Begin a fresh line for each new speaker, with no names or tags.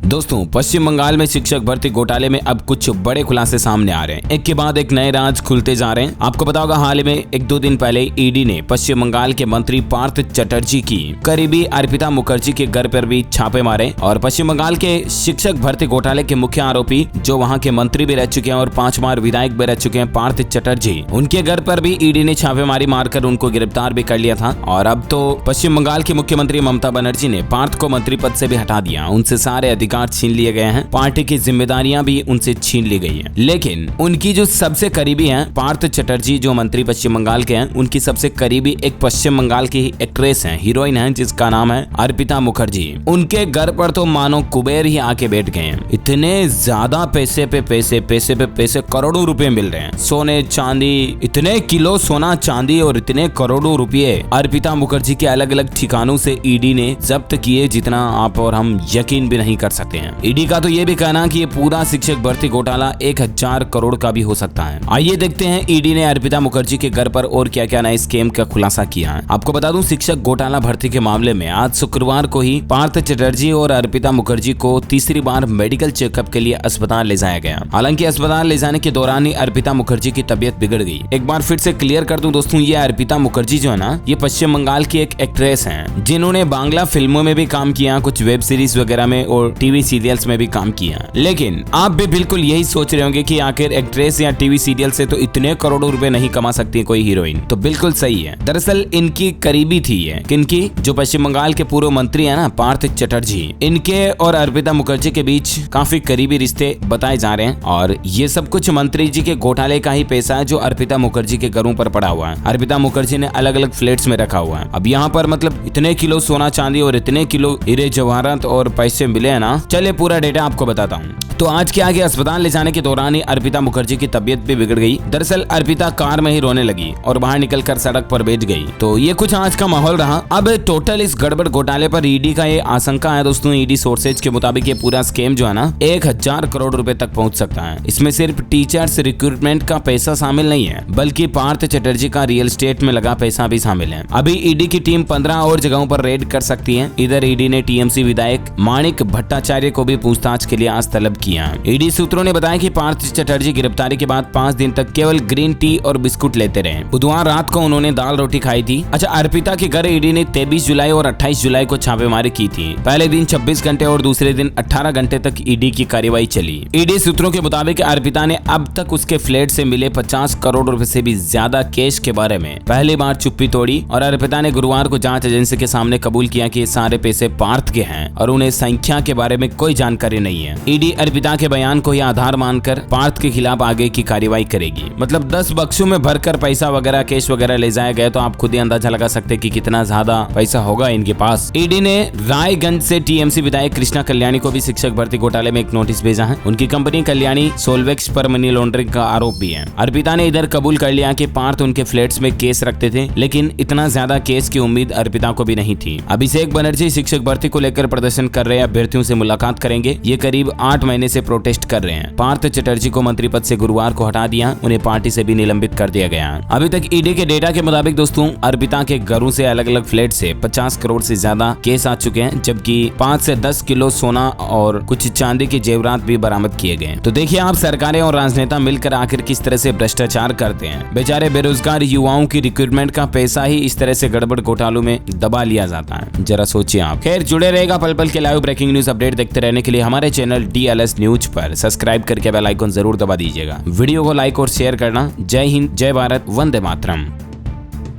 दोस्तों, पश्चिम बंगाल में शिक्षक भर्ती घोटाले में अब कुछ बड़े खुलासे सामने आ रहे हैं। एक के बाद एक नए राज खुलते जा रहे हैं। आपको पता होगा, हाल ही में 1-2 दिन पहले ईडी ने पश्चिम बंगाल के मंत्री पार्थ चटर्जी की करीबी अर्पिता मुखर्जी के घर पर भी छापे मारे और पश्चिम बंगाल के शिक्षक भर्ती घोटाले के मुख्य आरोपी, जो वहां के मंत्री भी रह चुके हैं और 5 बार विधायक भी रह चुके हैं, पार्थ चटर्जी, उनके घर पर भी ईडी ने छापेमारी मारकर उनको गिरफ्तार भी कर लिया था। और अब तो पश्चिम बंगाल की मुख्यमंत्री ममता बनर्जी ने पार्थ को मंत्री पद से भी हटा दिया। उनसे सारे अधिकार छीन लिए गए हैं, पार्टी की जिम्मेदारियां भी उनसे छीन ली गई हैं। लेकिन उनकी जो सबसे करीबी हैं, पार्थ चटर्जी जो मंत्री पश्चिम बंगाल के हैं, उनकी सबसे करीबी एक पश्चिम बंगाल की एक्ट्रेस हैं, हीरोइन हैं, जिसका नाम है अर्पिता मुखर्जी। उनके घर पर तो मानो कुबेर ही आके बैठ गए हैं। इतने ज्यादा पैसे पे पैसे करोड़ों रुपए मिल रहे हैं। सोने चांदी, इतने किलो सोना चांदी और इतने करोड़ों रुपए अर्पिता मुखर्जी के अलग अलग ठिकानों से ईडी ने जब्त किए, जितना आप और हम यकीन भी नहीं कर सकते हैं। ईडी का तो ये भी कहना कि ये पूरा शिक्षक भर्ती घोटाला 1000 करोड़ का भी हो सकता है। आइए देखते हैं ईडी ने अर्पिता मुखर्जी के घर पर और क्या क्या नए स्कैम का खुलासा किया है। आपको बता दूं, शिक्षक घोटाला भर्ती के मामले में आज शुक्रवार को ही पार्थ चटर्जी और अर्पिता मुखर्जी को तीसरी बार मेडिकल चेकअप के लिए अस्पताल ले जाया गया। हालांकि अस्पताल ले जाने के दौरान ही अर्पिता मुखर्जी की तबीयत बिगड़ गई। एक बार फिर से क्लियर कर दूं दोस्तों, ये अर्पिता मुखर्जी जो है ना, ये पश्चिम बंगाल की एक एक्ट्रेस हैं, जिन्होंने बांग्ला फिल्मों में भी काम किया, कुछ वेब सीरीज वगैरह में और टीवी सीरियल्स में भी काम किया। लेकिन आप भी बिल्कुल यही सोच रहे होंगे कि आखिर एक्ट्रेस या टीवी सीरियल से तो इतने करोड़ों रुपए नहीं कमा सकती कोई हीरोइन। तो बिल्कुल सही है। दरअसल इनकी करीबी थी ये, किनकी, जो पश्चिम बंगाल के पूर्व मंत्री है ना, पार्थ चटर्जी, इनके और अर्पिता मुखर्जी के बीच काफी करीबी रिश्ते बताए जा रहे हैं। और ये सब कुछ मंत्री जी के घोटाले का ही पैसा है जो अर्पिता मुखर्जी के घरों पर पड़ा हुआ है। अर्पिता मुखर्जी ने अलग अलग फ्लैट्स में रखा हुआ है। अब यहाँ पर मतलब इतने किलो सोना चांदी और इतने किलो हीरे जवाहरात और पैसे मिले हैं ना। चलिए पूरा डेटा आपको बताता हूँ। तो आज के आगे अस्पताल ले जाने के दौरान ही अर्पिता मुखर्जी की तबीयत भी बिगड़ गई। दरअसल अर्पिता कार में ही रोने लगी और बाहर निकलकर सड़क पर बैठ गई। तो ये कुछ आज का माहौल रहा। अब टोटल इस गड़बड़ घोटाले पर ईडी का ये आशंका है दोस्तों, ईडी सोर्सेज के मुताबिक ये पूरा स्कैम जो है ना, 1000 करोड़ रुपए तक पहुंच सकता है। इसमें सिर्फ टीचर्स रिक्रूटमेंट का पैसा शामिल नहीं है, बल्कि पार्थ चटर्जी का रियल एस्टेट में लगा पैसा भी शामिल है। अभी ईडी की टीम 15 और जगहों पर रेड कर सकती है। इधर ईडी ने टीएमसी विधायक माणिक भट्टाचार्य को भी पूछताछ के लिए आज तलब किया। ईडी सूत्रों ने बताया कि पार्थ चटर्जी गिरफ्तारी के बाद 5 दिन तक केवल ग्रीन टी और बिस्कुट लेते रहे। बुधवार रात को उन्होंने दाल रोटी खाई थी। अच्छा, अर्पिता के घर ईडी ने 23 जुलाई और 28 जुलाई को छापेमारी की थी। पहले दिन 26 घंटे और दूसरे दिन 18 घंटे तक ईडी की कार्रवाई चली। ईडी सूत्रों के मुताबिक अर्पिता ने अब तक उसके फ्लैट से मिले 50 करोड़ रुपए से भी ज्यादा कैश के बारे में पहली बार चुप्पी तोड़ी। और अर्पिता ने गुरुवार को जांच एजेंसी के सामने कबूल किया कि ये सारे पैसे पार्थ के हैं और उन्हें संख्या के बारे में कोई जानकारी नहीं है। ईडी अर्पिता के बयान को ही आधार मानकर पार्थ के खिलाफ आगे की कार्रवाई करेगी। मतलब 10 बक्सों में भरकर पैसा वगैरह, कैश वगैरह ले जाया गया, तो आप खुद ही अंदाजा लगा सकते हैं कि कितना ज्यादा पैसा होगा इनके पास। ईडी ने रायगंज से टीएमसी विधायक कृष्णा कल्याणी को भी शिक्षक भर्ती घोटाले में एक नोटिस भेजा है। उनकी कंपनी कल्याणी सोलवेक्स पर मनी लॉन्ड्रिंग का आरोप भी है। अर्पिता ने इधर कबूल कर लिया कि पार्थ उनके फ्लैट्स में केस रखते थे, लेकिन इतना ज्यादा केस की उम्मीद अर्पिता को भी नहीं थी। अभिषेक बनर्जी शिक्षक भर्ती को लेकर प्रदर्शन कर रहे अभ्यर्थियों से मुलाकात करेंगे। ये करीब 8 महीने से प्रोटेस्ट कर रहे हैं। पार्थ चटर्जी को मंत्री पद से गुरुवार को हटा दिया, उन्हें पार्टी से भी निलंबित कर दिया गया। अभी तक ईडी के डेटा के मुताबिक दोस्तों, अर्पिता के घरों से अलग अलग फ्लैट से 50 करोड़ से ज्यादा केस आ चुके हैं, जबकि 5 से 10 किलो सोना और कुछ चांदी के जेवरात भी बरामद किए गए। तो देखिए आप, सरकारें और राजनेता मिलकर आखिर किस तरह से भ्रष्टाचार करते हैं। बेचारे बेरोजगार युवाओं की रिक्रूटमेंट का पैसा ही इस तरह से गड़बड़ घोटालों में दबा लिया जाता है। जरा सोचिए आप। खैर, जुड़े रहेगा पल पल के लाइव ब्रेकिंग न्यूज अपडेट देखते रहने के लिए हमारे चैनल DLS न्यूज पर सब्सक्राइब करके बेल आइकन जरूर दबा दीजिएगा। वीडियो को लाइक और शेयर करना। जय हिंद, जय भारत, वंदे मातरम।